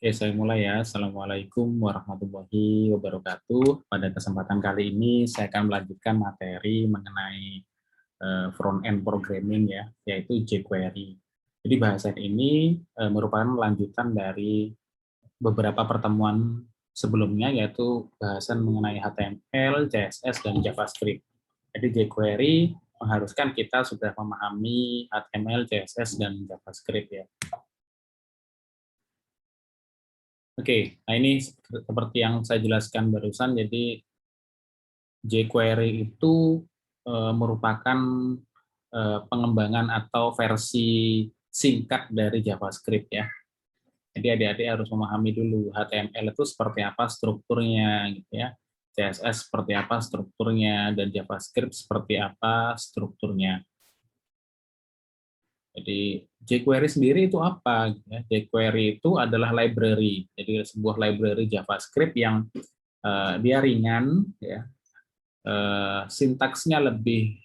Oke, saya mulai ya. Assalamualaikum warahmatullahi wabarakatuh. Pada kesempatan kali ini saya akan melanjutkan materi mengenai front-end programming ya, yaitu jQuery. Jadi bahasan ini merupakan lanjutan dari beberapa pertemuan sebelumnya, yaitu bahasan mengenai HTML, CSS, dan JavaScript. Jadi jQuery mengharuskan kita sudah memahami HTML, CSS, dan JavaScript ya. Oke, nah ini seperti yang saya jelaskan barusan, jadi jQuery itu merupakan pengembangan atau versi singkat dari JavaScript ya. Jadi adik-adik harus memahami dulu HTML itu seperti apa strukturnya gitu ya. CSS seperti apa strukturnya, dan JavaScript seperti apa strukturnya. Jadi jQuery sendiri itu apa? jQuery itu adalah library, jadi sebuah library JavaScript yang dia ringan, ya, sintaksnya lebih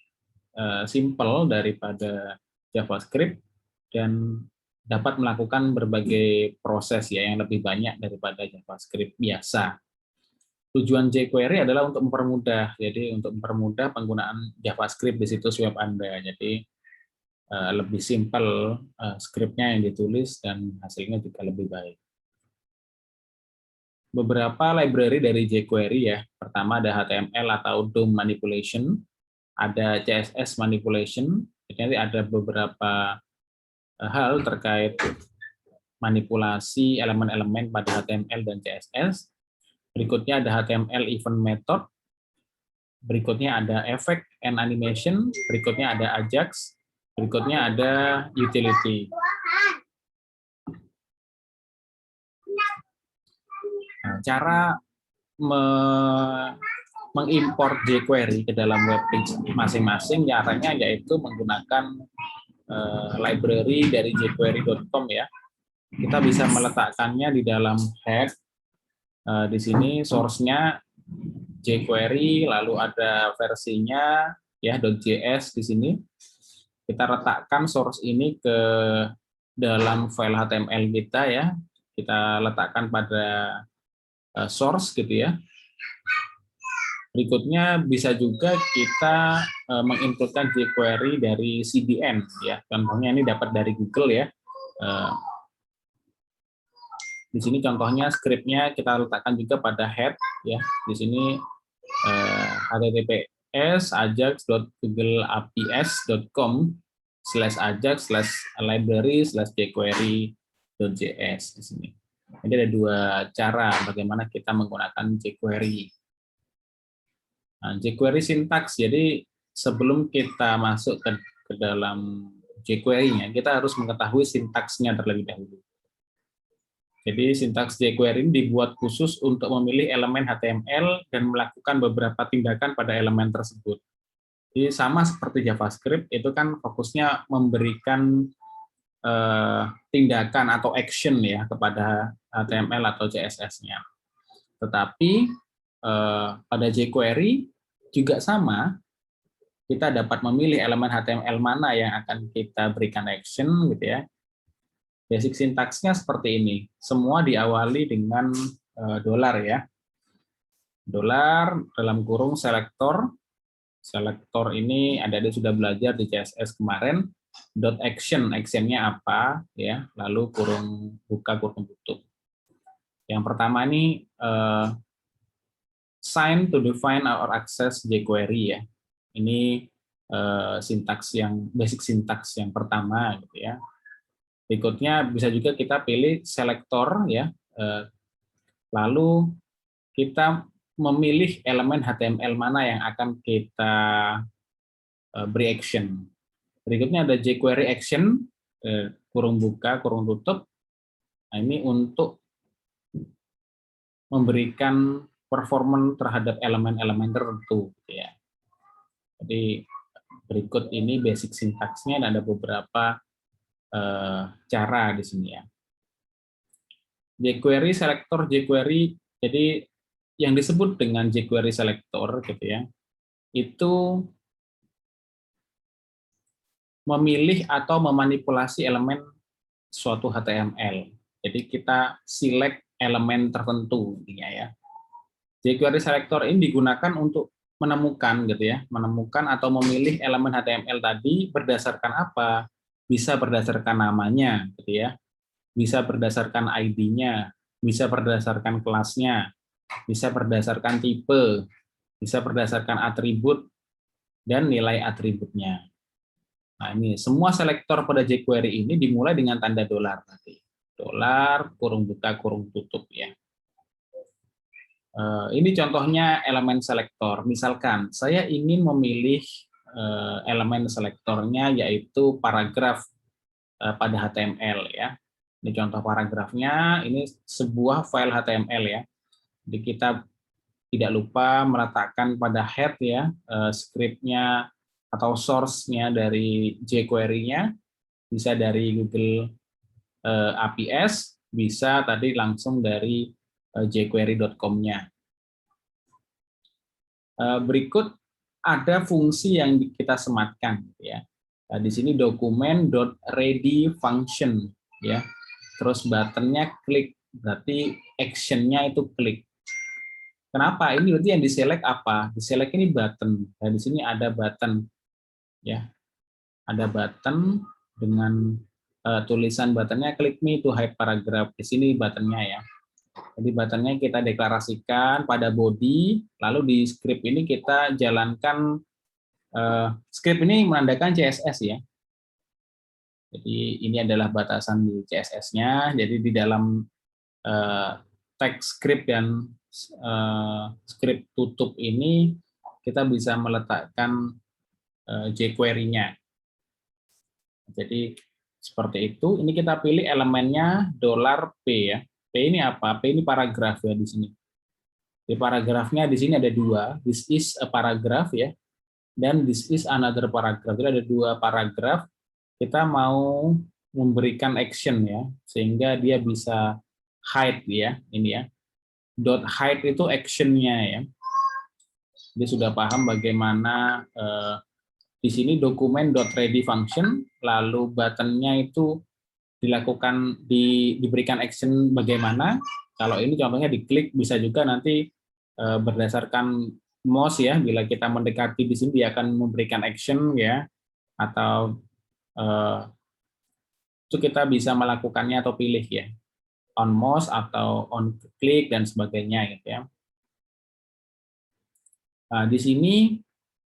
simple daripada JavaScript, dan dapat melakukan berbagai proses ya yang lebih banyak daripada JavaScript biasa. Tujuan jQuery adalah untuk mempermudah, jadi untuk mempermudah penggunaan JavaScript di situs web Anda. Jadi lebih simpel skripnya yang ditulis dan hasilnya juga lebih baik. Beberapa library dari jQuery ya. Pertama ada HTML atau DOM manipulation, ada CSS manipulation. Jadi ada beberapa hal terkait manipulasi elemen-elemen pada HTML dan CSS. Berikutnya ada HTML event method. Berikutnya ada effect and animation. Berikutnya ada Ajax. Berikutnya ada utility. Nah, cara mengimport jQuery ke dalam web page masing-masing caranya yaitu menggunakan library dari jQuery.com ya. Kita bisa meletakkannya di dalam head. Di sini source-nya jQuery, lalu ada versinya ya .js di sini. Kita letakkan source ini ke dalam file HTML kita ya. Kita letakkan pada source gitu ya. Berikutnya bisa juga kita menginputkan jQuery dari CDN ya. Contohnya ini dapat dari Google ya. Di sini contohnya skripnya kita letakkan juga pada head ya. Di sini https ajax.googleapis.com/ajax/library/jQuery.js di sini. Jadi ada dua cara bagaimana kita menggunakan jQuery. Nah, jQuery sintaks, jadi sebelum kita masuk ke dalam jQuery-nya, kita harus mengetahui sintaksnya terlebih dahulu. Jadi sintaks jQuery ini dibuat khusus untuk memilih elemen HTML dan melakukan beberapa tindakan pada elemen tersebut. Jadi sama seperti JavaScript, itu kan fokusnya memberikan tindakan atau action ya kepada HTML atau CSS-nya. Tetapi pada jQuery juga sama, kita dapat memilih elemen HTML mana yang akan kita berikan action gitu ya. Basic sintaksnya seperti ini. Semua diawali dengan dolar ya. Dolar dalam kurung selektor. Selektor ini ada sudah belajar di CSS kemarin. Dot action, actionnya apa ya? Lalu kurung buka, kurung tutup. Yang pertama ini sign to define or access jQuery ya. Ini sintaks yang basic sintaks yang pertama gitu ya. Berikutnya bisa juga kita pilih selektor ya. Lalu kita memilih elemen HTML mana yang akan kita beri action. Berikutnya ada jQuery action, kurung buka, kurung tutup. Nah, ini untuk memberikan performance terhadap elemen-elemen tertentu ya. Jadi berikut ini basic sintaksnya, dan ada beberapa cara di sini ya. jQuery selector jQuery, jadi yang disebut dengan jQuery selector gitu ya, itu memilih atau memanipulasi elemen suatu HTML. Jadi kita select elemen tertentu intinya ya. jQuery selector ini digunakan untuk menemukan gitu ya, menemukan atau memilih elemen HTML tadi berdasarkan apa? Bisa berdasarkan namanya gitu ya. Bisa berdasarkan ID-nya, bisa berdasarkan kelasnya, bisa berdasarkan tipe, bisa berdasarkan atribut dan nilai atributnya. Nah, ini semua selektor pada jQuery ini dimulai dengan tanda dolar tadi. Dolar, kurung buka, kurung tutup ya. Ini contohnya elemen selektor. Misalkan saya ingin memilih elemen selektornya yaitu paragraf pada HTML ya. Ini contoh paragrafnya, ini sebuah file HTML ya. Jadi kita tidak lupa meletakkan pada head ya, script-nya atau source-nya dari jQuery-nya, bisa dari Google APS, bisa tadi langsung dari jQuery.com-nya. Berikut ada fungsi yang kita sematkan ya. Di sini dokumen.ready function ya. Terus buttonnya klik, berarti action-nya itu klik. Kenapa? Ini berarti yang diselect apa? Diselect ini button. Dan di sini ada button ya. Ada button dengan tulisan buttonnya klik me to hide paragraph. Di sini buttonnya ya. Jadi buttonnya kita deklarasikan pada body, lalu di script ini kita jalankan, script ini menandakan CSS ya. Jadi ini adalah batasan di CSS-nya, jadi di dalam tag script dan script tutup ini kita bisa meletakkan jQuery-nya. Jadi seperti itu, ini kita pilih elemennya $P ya. P ini apa? P ini paragraf ya di sini. Di paragrafnya di sini ada dua, this is a paragraph ya, dan this is another paragraph. Jadi ada dua paragraf, kita mau memberikan action ya, sehingga dia bisa hide ya, ini ya. Dot hide itu action-nya ya. Dia sudah paham bagaimana di sini dokumen dot ready function, lalu button-nya itu dilakukan diberikan action bagaimana. Kalau ini contohnya diklik, bisa juga nanti berdasarkan mouse ya, bila kita mendekati di sini dia akan memberikan action ya, atau itu kita bisa melakukannya atau pilih ya, on mouse atau on klik dan sebagainya gitu ya. Nah, di sini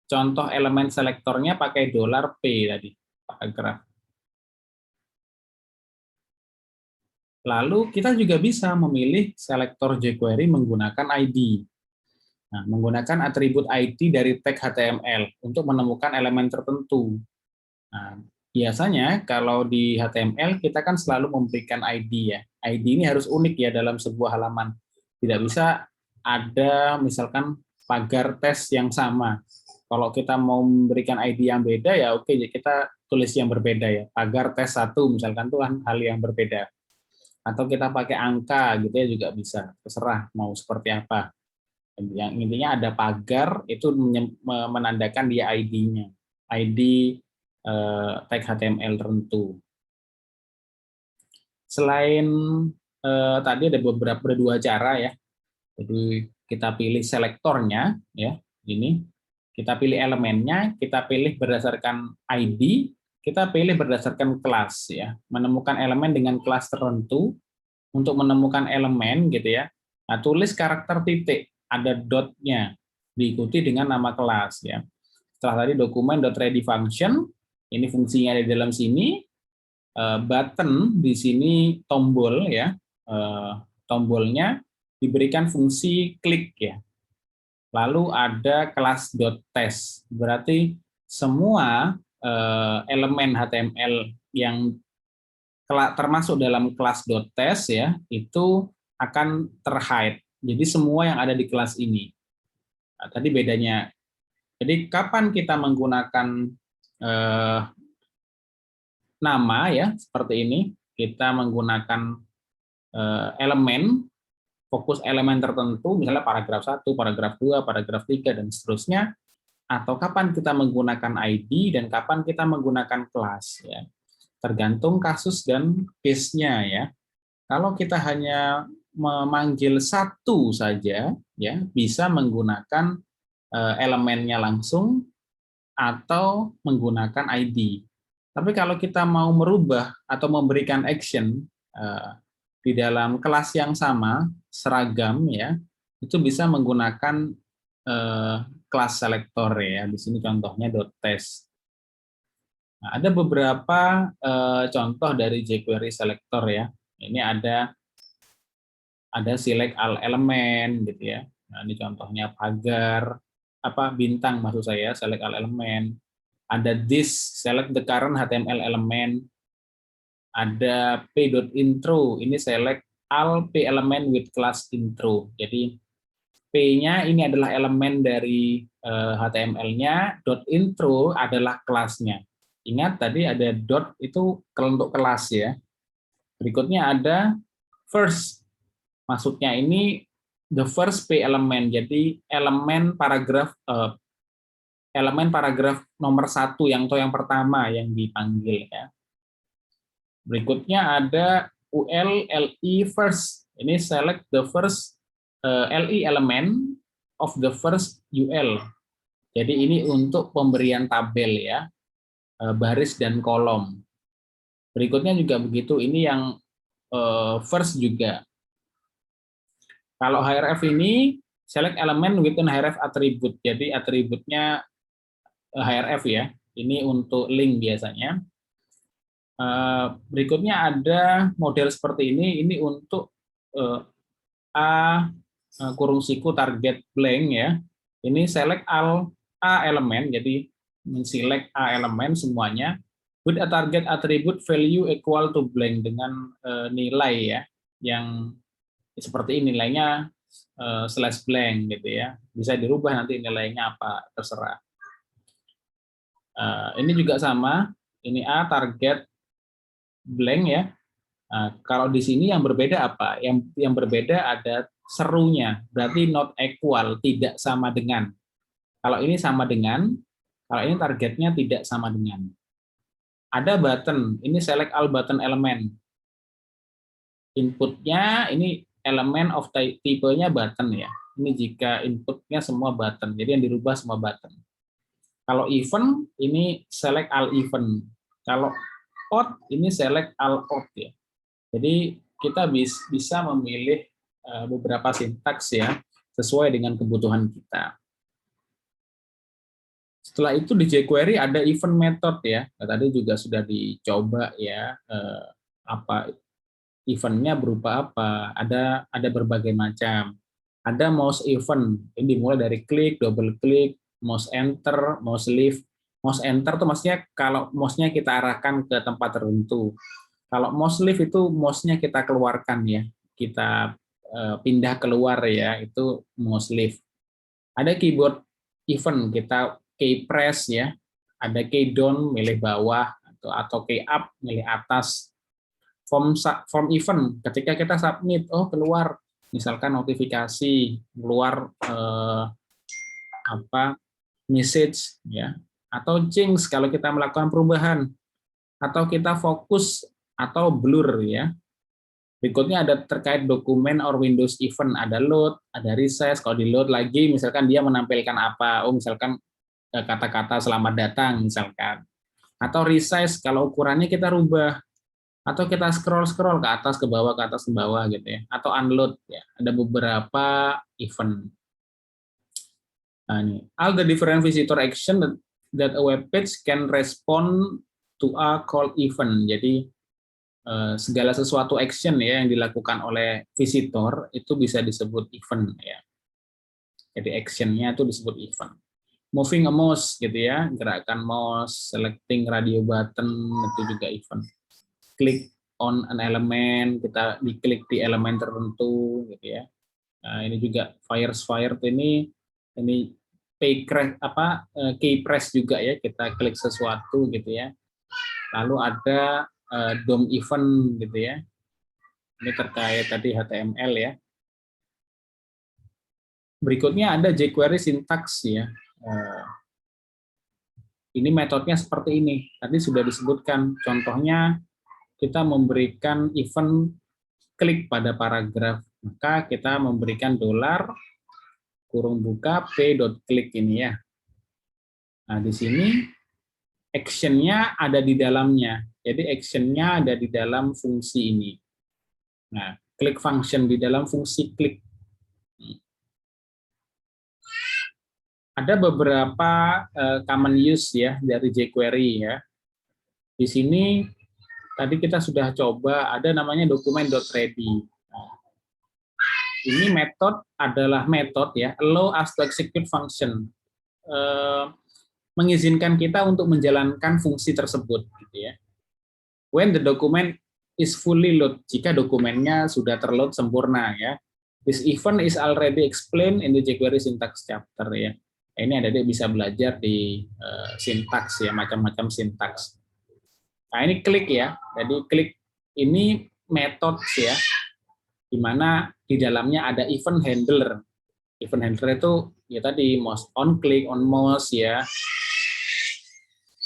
contoh elemen selektornya pakai $P tadi, paragraf. Lalu kita juga bisa memilih selektor jQuery menggunakan ID. Nah, menggunakan atribut ID dari tag HTML untuk menemukan elemen tertentu. Nah, biasanya kalau di HTML kita kan selalu memberikan ID ya. ID ini harus unik ya dalam sebuah halaman. Tidak bisa ada misalkan pagar tes yang sama. Kalau kita mau memberikan ID yang beda ya oke, kita tulis yang berbeda ya. Pagar tes 1 misalkan itu kan hal yang berbeda. Atau kita pakai angka gitu ya juga bisa, terserah mau seperti apa. Yang intinya ada pagar itu menandakan dia ID-nya, ID tag HTML tertentu. Selain tadi ada dua cara ya. Jadi kita pilih selektornya ya, ini kita pilih elemennya, kita pilih berdasarkan ID, kita pilih berdasarkan kelas ya, menemukan elemen dengan kelas tertentu. Untuk menemukan elemen gitu ya, nah tulis karakter titik, ada dotnya, diikuti dengan nama kelas ya. Setelah tadi dokumen.ready function, ini fungsinya di dalam sini, button di sini tombol ya, tombolnya diberikan fungsi klik ya. Lalu ada kelas.test, berarti semua elemen HTML yang termasuk dalam kelas.test ya, itu akan terhide. Jadi semua yang ada di kelas ini. Nah, tadi bedanya. Jadi kapan kita menggunakan nama ya, seperti ini, kita menggunakan elemen, fokus elemen tertentu, misalnya paragraf 1, paragraf 2, paragraf 3, dan seterusnya, atau kapan kita menggunakan ID, dan kapan kita menggunakan kelas ya. Tergantung kasus dan case-nya ya. Kalau kita hanya memanggil satu saja, ya bisa menggunakan elemennya langsung atau menggunakan ID. Tapi kalau kita mau merubah atau memberikan action di dalam kelas yang sama, seragam ya, itu bisa menggunakan kelas selektor ya. Di sini contohnya .test. Nah, ada beberapa contoh dari jQuery selector ya. Ini ada select all element gitu ya. Nah, ini contohnya pagar bintang maksud saya, select all element. Ada this, select the current HTML element. Ada p.intro, ini select all p element with class intro. Jadi p-nya ini adalah elemen dari HTML-nya, .intro adalah kelasnya. Ingat tadi ada dot itu untuk kelas ya. Berikutnya ada first, maksudnya ini the first p element, jadi elemen paragraf nomor 1 yang pertama yang dipanggil ya. Berikutnya ada ul li first, ini select the first li element of the first ul. Jadi ini untuk pemberian tabel ya, baris dan kolom. Berikutnya juga begitu, ini yang first juga. Kalau href ini select element within href attribute. Jadi atributnya href ya. Ini untuk link biasanya. Berikutnya ada model seperti ini untuk a kurung siku target blank ya. Ini select all a elemen, jadi men-select a elemen semuanya with a target attribute value equal to blank dengan nilai ya yang seperti ini, nilainya slash blank gitu ya. Bisa dirubah nanti nilainya apa, terserah. Ini juga sama, ini A target blank ya. Kalau di sini yang berbeda apa? Yang berbeda ada serunya, berarti not equal, tidak sama dengan. Kalau ini sama dengan, kalau ini targetnya tidak sama dengan. Ada button, ini select all button element. Inputnya ini elemen of tipenya button ya. Ini jika inputnya semua button, jadi yang dirubah semua button. Kalau event, ini select all event. Kalau out, ini select all out ya. Jadi kita bisa memilih beberapa sintaks ya, sesuai dengan kebutuhan kita. Setelah itu di jQuery ada event method ya. Nah, tadi juga sudah dicoba ya, apa eventnya berupa apa. Ada berbagai macam. Ada mouse event, ini dimulai dari klik, double klik, mouse enter, mouse leave. Mouse enter itu maksudnya kalau mouse-nya kita arahkan ke tempat tertentu. Kalau mouse leave itu mouse-nya kita keluarkan ya, kita pindah keluar ya, itu mouse leave. Ada keyboard event, kita key press ya, ada key down milih bawah atau key up milih atas. Form event, ketika kita submit, keluar misalkan notifikasi, keluar message ya, atau change kalau kita melakukan perubahan, atau kita fokus atau blur ya. Berikutnya ada terkait dokumen or Windows event, ada load, ada resize. Kalau di load lagi, misalkan dia menampilkan apa, misalkan kata-kata selamat datang misalkan, atau resize kalau ukurannya kita rubah, atau kita scroll ke atas ke bawah gitu ya, atau unload ya. Ada beberapa event. Nah, ini all the different visitor action that a web page can respond to a call event. Jadi segala sesuatu action ya yang dilakukan oleh visitor itu bisa disebut event ya. Jadi actionnya itu disebut event. Moving a mouse gitu ya, gerakan mouse, selecting radio button itu juga event. Click on an element, kita diklik di elemen tertentu gitu ya. Nah, ini juga fire ini key press juga ya, kita klik sesuatu gitu ya. Lalu ada DOM event gitu ya. Ini terkait tadi HTML ya. Berikutnya ada jQuery syntax ya. Ini metodenya seperti ini. Tadi sudah disebutkan. Contohnya kita memberikan event klik pada paragraf, maka kita memberikan $ kurung buka p.click ini ya. Nah, di sini action-nya ada di dalamnya. Jadi action-nya ada di dalam fungsi ini. Nah, klik function di dalam fungsi klik. Ada beberapa common use ya dari jQuery ya. Di sini tadi kita sudah coba ada namanya document.ready. Nah, ini metode adalah metode ya, allow us to execute function. Mengizinkan kita untuk menjalankan fungsi tersebut gitu ya. When the document is fully load, jika dokumennya sudah terload sempurna ya. This event is already explained in the jQuery syntax chapter ya. Ini adik-adik bisa belajar di sintaks ya, macam-macam sintaks. Nah, ini klik ya. Jadi klik ini metode ya, di mana di dalamnya ada event handler. Event handler itu ya tadi mouse on click, on mouse ya.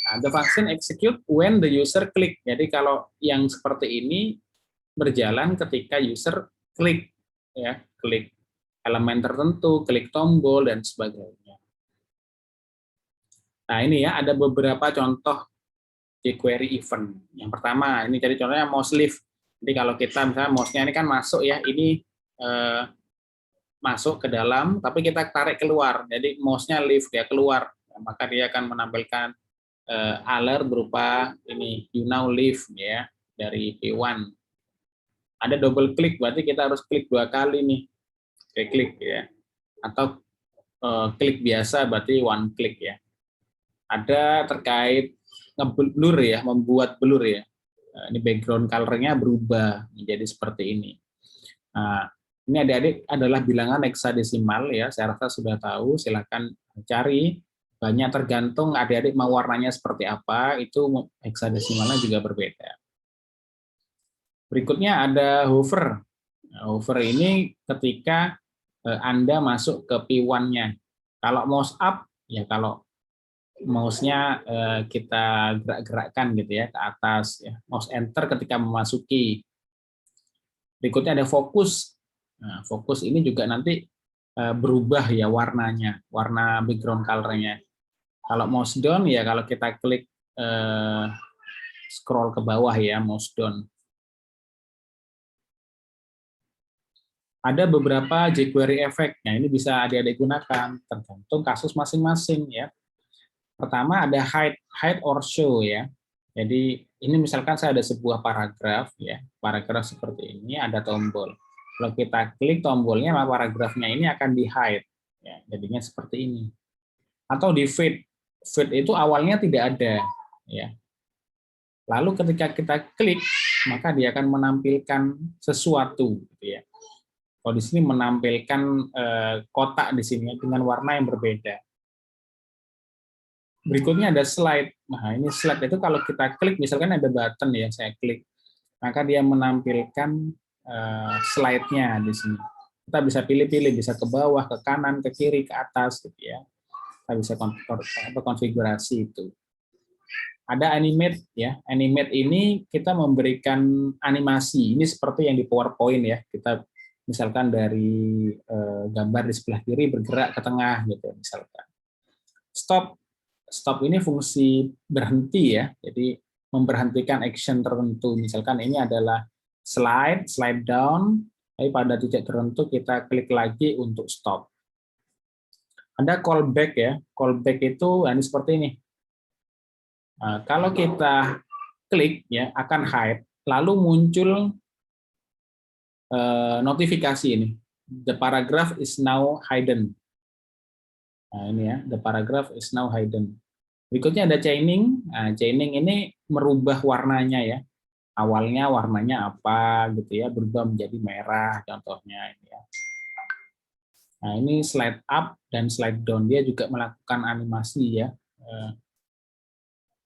Nah, the function execute when the user click. Jadi kalau yang seperti ini berjalan ketika user klik ya, klik elemen tertentu, klik tombol dan sebagainya. Nah, ini ya ada beberapa contoh jQuery event. Yang pertama, ini jadi contohnya mouse lift. Jadi kalau kita misalnya mouse-nya ini kan masuk ya, ini masuk ke dalam, tapi kita tarik keluar. Jadi mouse-nya lift ya keluar, maka dia akan menampilkan alert berupa ini you now leave ya dari P1. Ada double klik, berarti kita harus klik 2 kali nih, klik ya. Atau klik biasa berarti one click ya. Ada terkait ngeblur ya, membuat blur ya. Ini background color-nya berubah menjadi seperti ini. Nah, ini adik-adik adalah bilangan heksadesimal ya, saya rasa sudah tahu, silakan cari. Banyak tergantung adik-adik mau warnanya seperti apa, itu heksadesimalnya juga berbeda. Berikutnya ada hover. Nah, hover ini ketika Anda masuk ke P1-nya. Kalau mouse up, ya kalau mouse-nya kita gerak-gerakkan gitu ya ke atas ya. Mouse enter ketika memasuki. Berikutnya ada fokus. Nah, fokus ini juga nanti berubah ya warnanya, warna background color-nya. Kalau mouse down ya kalau kita klik scroll ke bawah ya, mouse down. Ada beberapa jQuery effect. Nah, ini bisa adik-adik gunakan tergantung kasus masing-masing ya. Pertama ada hide or show ya. Jadi ini misalkan saya ada sebuah paragraf ya, paragraf seperti ini ada tombol. Kalau kita klik tombolnya, maka paragrafnya ini akan di hide. Ya, jadinya seperti ini. Atau di fade. Fade itu awalnya tidak ada. Ya. Lalu ketika kita klik, maka dia akan menampilkan sesuatu. Gitu ya. Kalau di sini menampilkan kotak di sini dengan warna yang berbeda. Berikutnya ada slide. Nah, ini slide itu kalau kita klik, misalkan ada button ya, saya klik, maka dia menampilkan slide-nya di sini. Kita bisa pilih-pilih, bisa ke bawah, ke kanan, ke kiri, ke atas, gitu ya. Kita bisa konfigurasi itu. Ada animate ya. Animate ini kita memberikan animasi. Ini seperti yang di PowerPoint ya. Kita misalkan dari gambar di sebelah kiri bergerak ke tengah gitu misalkan. Stop ini fungsi berhenti ya. Jadi memberhentikan action tertentu. Misalkan ini adalah slide down, tapi pada titik tertentu kita klik lagi untuk stop. Ada callback ya. Callback itu ini seperti ini. Nah, kalau kita klik ya akan hide, lalu muncul notifikasi ini. The paragraph is now hidden. Nah, ini ya, the paragraph is now hidden. Berikutnya ada chaining. Nah, chaining ini merubah warnanya ya. Awalnya warnanya apa gitu ya, berubah menjadi merah contohnya ini ya. Nah, ini slide up dan slide down, dia juga melakukan animasi ya.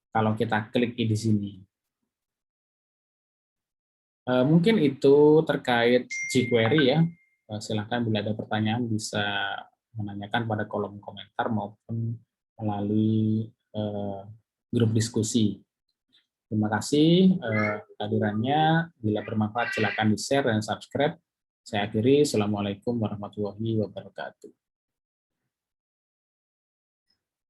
Kalau kita klik di sini. Mungkin itu terkait jQuery ya. Silahkan bila ada pertanyaan bisa menanyakan pada kolom komentar maupun melalui grup diskusi. Terima kasih kehadirannya. Bila bermanfaat silakan di-share dan subscribe. Saya akhiri. Assalamualaikum warahmatullahi wabarakatuh.